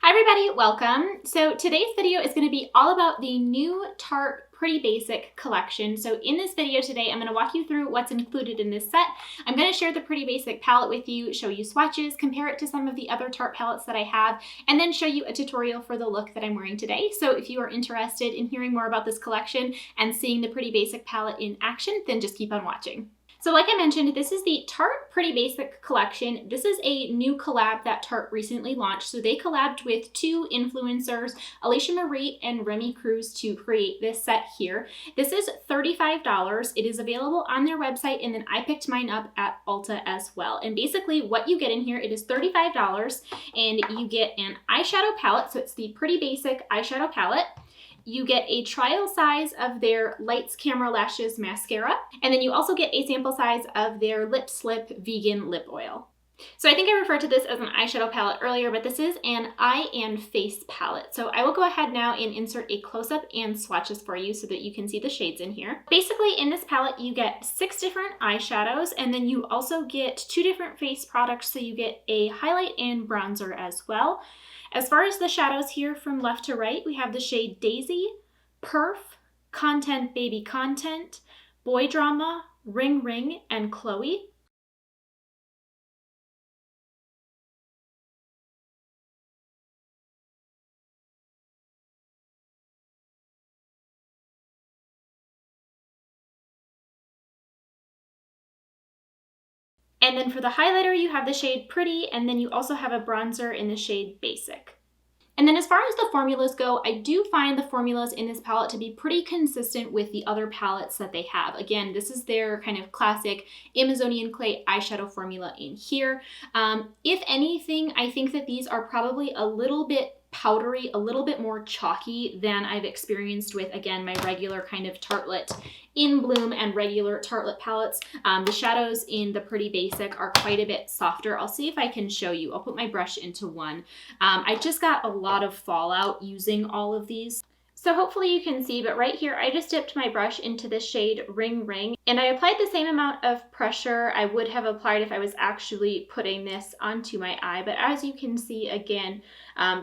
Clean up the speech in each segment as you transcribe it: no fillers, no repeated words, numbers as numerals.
Hi everybody, welcome. So today's video is going to be all about the new Tarte Pretty Basic collection. So in this video today, I'm going to walk you through what's included in this set. I'm going to share the Pretty Basic palette with you, show you swatches, compare it to some of the other Tarte palettes that I have, and then show you a tutorial for the look that I'm wearing today. So if you are interested in hearing more about this collection and seeing the Pretty Basic palette in action, then just keep on watching. So like I mentioned, this is the Tarte Pretty Basic collection. This is a new collab that Tarte recently launched. So they collabed with two influencers, Alicia Marie and Remy Cruz, to create this set here. This is $35. It is available on their website, and then I picked mine up at Ulta as well. And basically what you get in here, it is $35, and you get an eyeshadow palette. So it's the Pretty Basic eyeshadow palette. You get a trial size of their Lights Camera Lashes mascara, and then you also get a sample size of their Lip Slip vegan lip oil. So I think I referred to this as an eyeshadow palette earlier, but this is an eye and face palette. So I will go ahead now and insert a close-up and swatches for you so that you can see the shades in here. Basically, in this palette, you get 6 different eyeshadows, and then you also get 2 different face products, so you get a highlight and bronzer as well. As far as the shadows here from left to right, we have the shade Daisy, Perf, Content Baby Content, Boy Drama, Ring Ring, and Chloe. And then for the highlighter, you have the shade Pretty, and then you also have a bronzer in the shade Basic. And then as far as the formulas go, I do find the formulas in this palette to be pretty consistent with the other palettes that they have. Again, this is their kind of classic Amazonian clay eyeshadow formula in here. If anything, I think that these are probably a little bit powdery, a little bit more chalky than I've experienced with, again, my regular kind of Tartelette in Bloom and regular Tartelette palettes. The shadows in the Pretty Basic are quite a bit softer. I'll see if I can show you. I'll put my brush into one. I just got a lot of fallout using all of these. So hopefully you can see, but right here, I just dipped my brush into the shade Ring Ring, and I applied the same amount of pressure I would have applied if I was actually putting this onto my eye. But as you can see, again,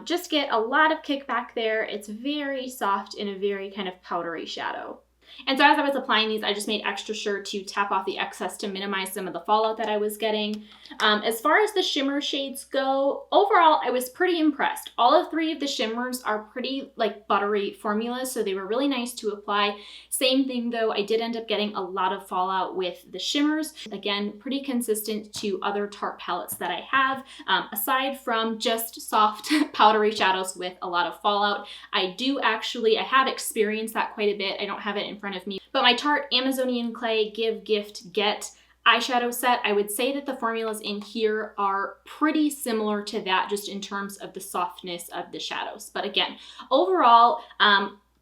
just get a lot of kickback there. It's very soft in a very kind of powdery shadow. And so as I was applying these, I just made extra sure to tap off the excess to minimize some of the fallout that I was getting. As far as the shimmer shades go, overall, I was pretty impressed. All of 3 of the shimmers are pretty like buttery formulas, so they were really nice to apply. Same thing though, I did end up getting a lot of fallout with the shimmers. Again, pretty consistent to other Tarte palettes that I have, aside from just soft powdery shadows with a lot of fallout. I have experienced that quite a bit. I don't have it in front of me, but my Tarte Amazonian Clay Give Gift Get eyeshadow set, I would say that the formulas in here are pretty similar to that, just in terms of the softness of the shadows. But again, overall,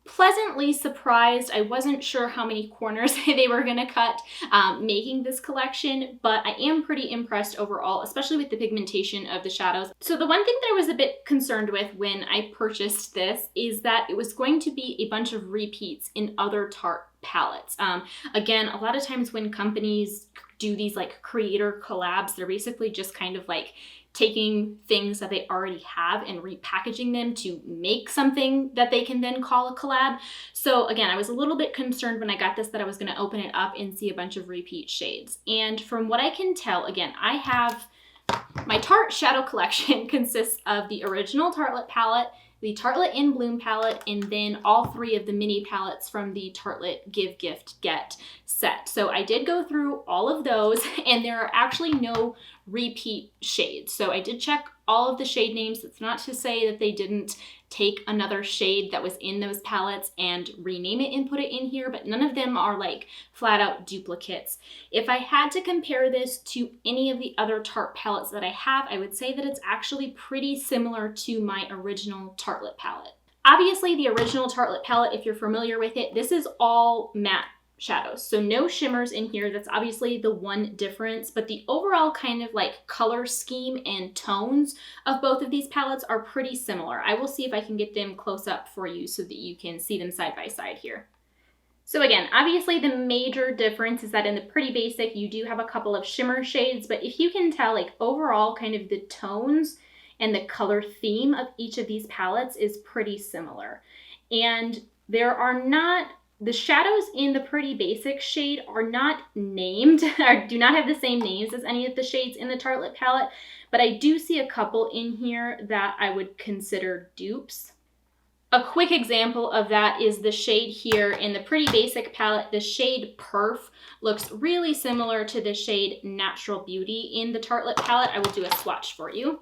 pleasantly surprised. I wasn't sure how many corners they were going to cut making this collection, but I am pretty impressed overall, especially with the pigmentation of the shadows. So the one thing that I was a bit concerned with when I purchased this is that it was going to be a bunch of repeats in other Tarte palettes. Again, a lot of times when companies do these like creator collabs, they're basically just kind of like taking things that they already have and repackaging them to make something that they can then call a collab. So again, I was a little bit concerned when I got this that I was going to open it up and see a bunch of repeat shades. And from what I can tell, again, I have my Tarte Shadow Collection consists of the original Tartelette palette, the Tartelette in Bloom palette, and then all 3 of the mini palettes from the Tartelette Give Gift Get set. So I did go through all of those, and there are actually no repeat shades. So I did check all of the shade names. That's not to say that they didn't take another shade that was in those palettes and rename it and put it in here, but none of them are like flat out duplicates. If I had to compare this to any of the other Tarte palettes that I have, I would say that it's actually pretty similar to my original Tartelette palette. Obviously, the original Tartelette palette, if you're familiar with it, this is all matte shadows. So no shimmers in here. That's obviously the one difference, but the overall kind of like color scheme and tones of both of these palettes are pretty similar. I will see if I can get them close up for you so that you can see them side by side here. So again, obviously the major difference is that in the Pretty Basic, you do have a couple of shimmer shades, but if you can tell, like overall kind of the tones and the color theme of each of these palettes is pretty similar. And there are not, the shadows in the Pretty Basic shade are not named, or do not have the same names as any of the shades in the Tartelette palette, but I do see a couple in here that I would consider dupes. A quick example of that is the shade here in the Pretty Basic palette. The shade Perf looks really similar to the shade Natural Beauty in the Tartelette palette. I will do a swatch for you.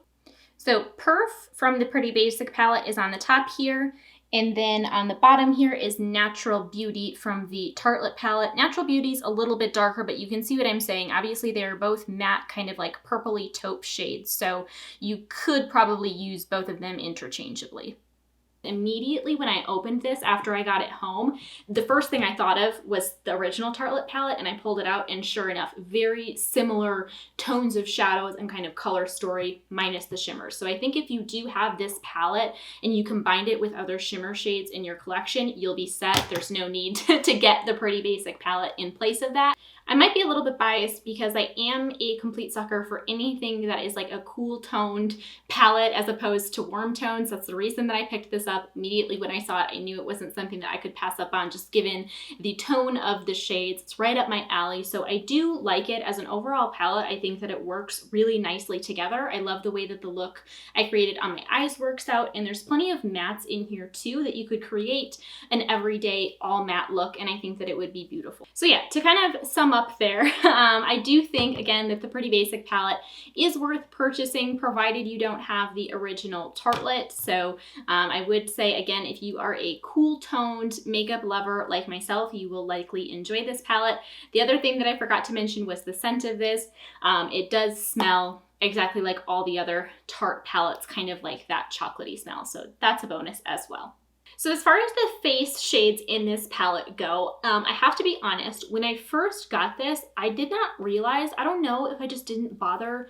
So Perf from the Pretty Basic palette is on the top here. And then on the bottom here is Natural Beauty from the Tartelette palette. Natural Beauty's a little bit darker, but you can see what I'm saying. Obviously, they're both matte, kind of like purpley taupe shades. So you could probably use both of them interchangeably. Immediately when I opened this after I got it home, the first thing I thought of was the original Tartelette palette, and I pulled it out, and sure enough, very similar tones of shadows and kind of color story minus the shimmers. So I think if you do have this palette and you combined it with other shimmer shades in your collection, you'll be set. There's no need to get the Pretty Basic palette in place of that. I might be a little bit biased because I am a complete sucker for anything that is like a cool toned palette as opposed to warm tones. That's the reason that I picked this up. Immediately when I saw it, I knew it wasn't something that I could pass up on, just given the tone of the shades. It's right up my alley. So I do like it as an overall palette. I think that it works really nicely together. I love the way that the look I created on my eyes works out, and there's plenty of mattes in here too that you could create an everyday all matte look, and I think that it would be beautiful. So yeah, to kind of sum up there, I do think again that the Pretty Basic palette is worth purchasing provided you don't have the original Tartelette. So I would say again, if you are a cool toned makeup lover like myself, you will likely enjoy this palette. The other thing that I forgot to mention was the scent of this. It does smell exactly like all the other Tarte palettes, kind of like that chocolatey smell. So that's a bonus as well. So as far as the face shades in this palette go, I have to be honest, when I first got this, I did not realize, I don't know if I just didn't bother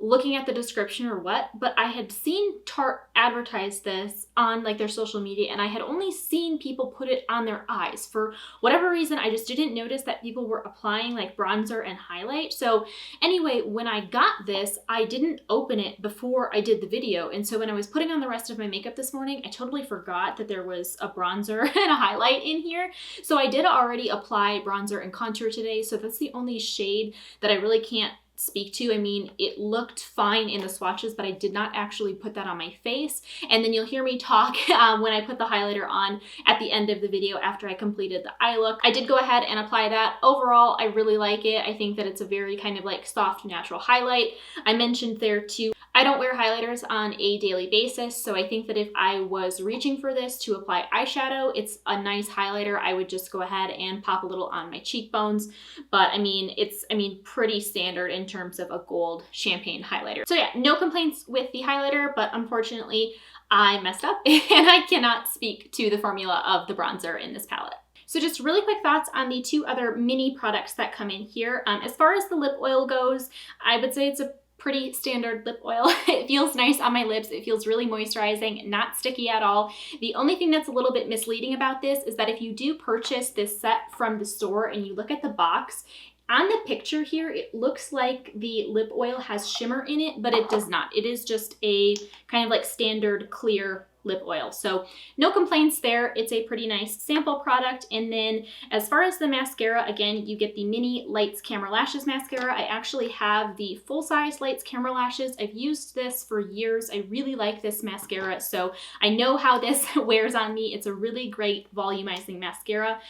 looking at the description or what, but I had seen Tarte advertise this on like their social media, and I had only seen people put it on their eyes. For whatever reason, I just didn't notice that people were applying like bronzer and highlight. So anyway, when I got this, I didn't open it before I did the video. And so when I was putting on the rest of my makeup this morning, I totally forgot that there was a bronzer and a highlight in here. So I did already apply bronzer and contour today. So that's the only shade that I really can't speak to. I mean, it looked fine in the swatches, but I did not actually put that on my face. And then you'll hear me talk when I put the highlighter on at the end of the video after I completed the eye look. I did go ahead and apply that. Overall, I really like it. I think that it's a very kind of like soft, natural highlight. I mentioned there too, I don't wear highlighters on a daily basis, so I think that if I was reaching for this to apply eyeshadow, it's a nice highlighter. I would just go ahead and pop a little on my cheekbones. But I mean, it's pretty standard in terms of a gold champagne highlighter. So yeah, no complaints with the highlighter, but unfortunately I messed up and I cannot speak to the formula of the bronzer in this palette. So just really quick thoughts on the two other mini products that come in here. As far as the lip oil goes, I would say it's a pretty standard lip oil. It feels nice on my lips. It feels really moisturizing, not sticky at all. The only thing that's a little bit misleading about this is that if you do purchase this set from the store and you look at the box, on the picture here, it looks like the lip oil has shimmer in it, but it does not. It is just a kind of like standard clear lip oil. So no complaints there. It's a pretty nice sample product. And then as far as the mascara, again, you get the mini Lights Camera Lashes mascara. I actually have the full-size Lights Camera Lashes. I've used this for years. I really like this mascara, so I know how this wears on me. It's a really great volumizing mascara.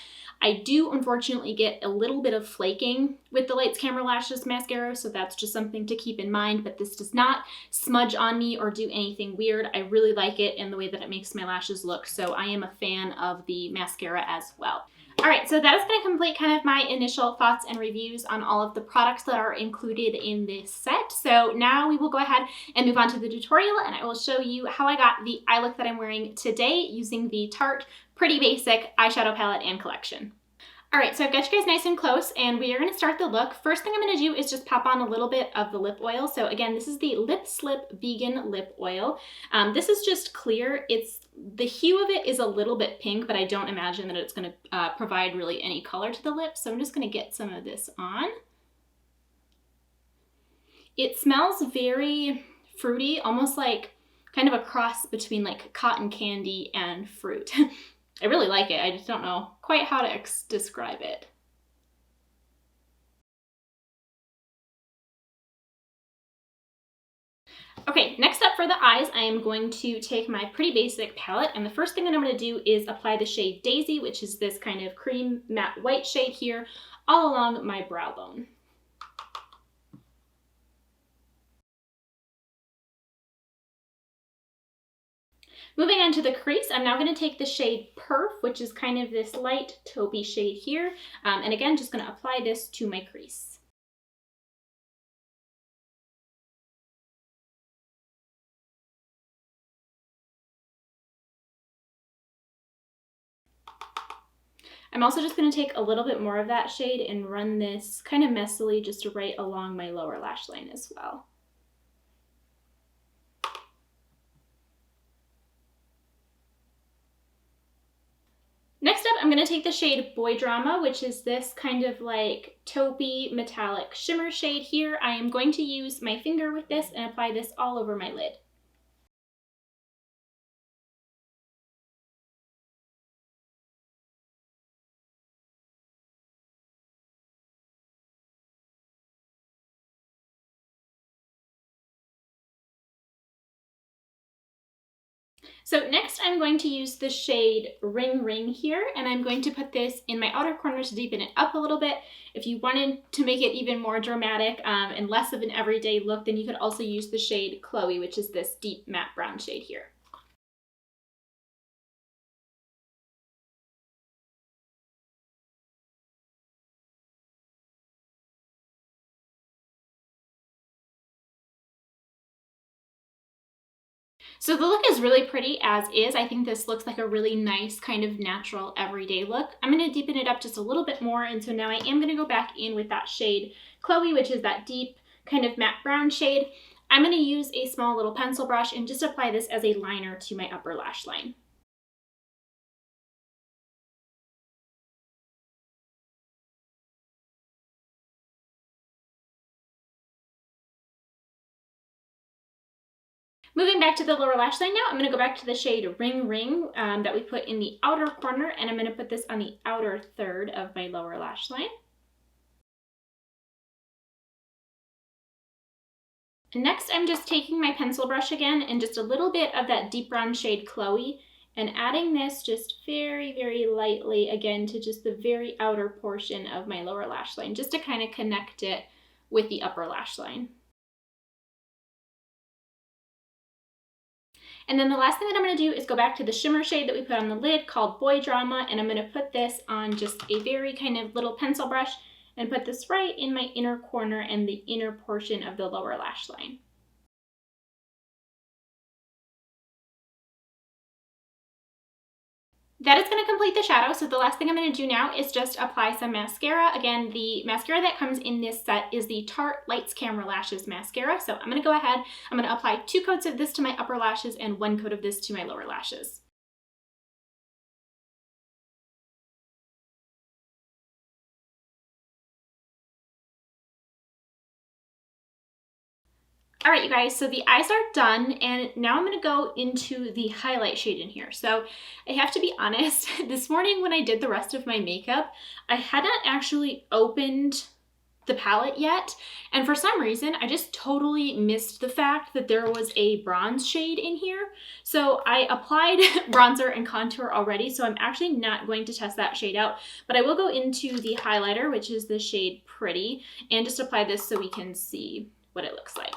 I do unfortunately get a little bit of flaking with the Lights Camera Lashes mascara, so that's just something to keep in mind, but this does not smudge on me or do anything weird. I really like it and the way that it makes my lashes look, so I am a fan of the mascara as well. All right, so that is going to complete kind of my initial thoughts and reviews on all of the products that are included in this set. So now we will go ahead and move on to the tutorial, and I will show you how I got the eye look that I'm wearing today using the Tarte Pretty Basic eyeshadow palette and collection. All right, so I've got you guys nice and close, and we are going to start the look. First thing I'm going to do is just pop on a little bit of the lip oil. So again, this is the Lip Slip Vegan Lip Oil. This is just clear. The hue of it is a little bit pink, but I don't imagine that it's going to provide really any color to the lips. So I'm just going to get some of this on. It smells very fruity, almost like kind of a cross between like cotton candy and fruit. I really like it. I just don't know quite how to describe it. Okay, next up for the eyes, I am going to take my Pretty Basic palette, and the first thing that I'm going to do is apply the shade Daisy, which is this kind of cream matte white shade here, all along my brow bone. Moving on to the crease, I'm now going to take the shade Perf, which is kind of this light taupey shade here, and again, just going to apply this to my crease. I'm also just going to take a little bit more of that shade and run this kind of messily just right along my lower lash line as well. Next up, I'm going to take the shade Boy Drama, which is this kind of like taupey metallic shimmer shade here. I am going to use my finger with this and apply this all over my lid. So next I'm going to use the shade Ring Ring here, and I'm going to put this in my outer corner to deepen it up a little bit. If you wanted to make it even more dramatic and less of an everyday look, then you could also use the shade Chloe, which is this deep matte brown shade here. So the look is really pretty as is. I think this looks like a really nice kind of natural everyday look. I'm going to deepen it up just a little bit more, and so now I am going to go back in with that shade Chloe, which is that deep kind of matte brown shade. I'm going to use a small little pencil brush and just apply this as a liner to my upper lash line. Moving back to the lower lash line now, I'm going to go back to the shade Ring Ring that we put in the outer corner, and I'm going to put this on the outer third of my lower lash line. Next, I'm just taking my pencil brush again and just a little bit of that deep brown shade Chloe and adding this just very, very lightly again to just the very outer portion of my lower lash line, just to kind of connect it with the upper lash line. And then the last thing that I'm going to do is go back to the shimmer shade that we put on the lid called Boy Drama, and I'm going to put this on just a very kind of little pencil brush and put this right in my inner corner and the inner portion of the lower lash line. That is going to complete the shadow, so the last thing I'm going to do now is just apply some mascara. Again, the mascara that comes in this set is the Tarte Lights Camera Lashes mascara, so I'm going to go ahead, I'm going to apply 2 coats of this to my upper lashes and 1 coat of this to my lower lashes. All right, you guys, so the eyes are done, and now I'm gonna go into the highlight shade in here. So I have to be honest, this morning when I did the rest of my makeup, I had not actually opened the palette yet, and for some reason, I just totally missed the fact that there was a bronze shade in here. So I applied bronzer and contour already, so I'm actually not going to test that shade out, but I will go into the highlighter, which is the shade Pretty, and just apply this so we can see what it looks like.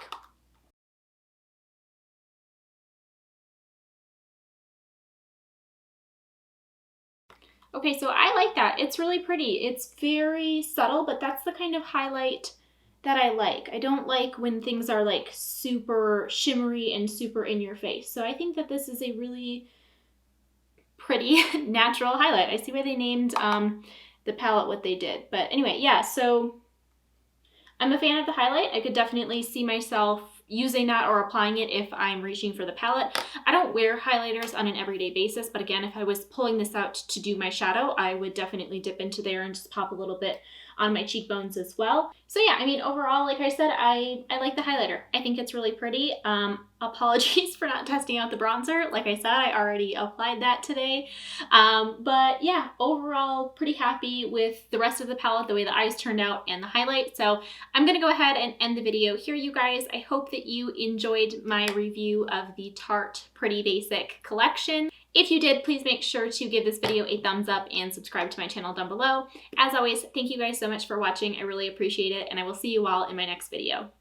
Okay, so I like that. It's really pretty. It's very subtle, but that's the kind of highlight that I like. I don't like when things are like super shimmery and super in your face. So I think that this is a really pretty natural highlight. I see why they named the palette what they did. But anyway, yeah, so I'm a fan of the highlight. I could definitely see myself using that or applying it if I'm reaching for the palette. I don't wear highlighters on an everyday basis, but again, if I was pulling this out to do my shadow, I would definitely dip into there and just pop a little bit on my cheekbones as well. So yeah, I mean, overall, like I said, I like the highlighter. I think it's really pretty. Apologies for not testing out the bronzer. Like I said, I already applied that today. But yeah, overall, pretty happy with the rest of the palette, the way the eyes turned out and the highlight. So I'm gonna go ahead and end the video here, you guys. I hope that you enjoyed my review of the Tarte Pretty Basic collection. If you did, please make sure to give this video a thumbs up and subscribe to my channel down below. As always, thank you guys so much for watching. I really appreciate it, and I will see you all in my next video.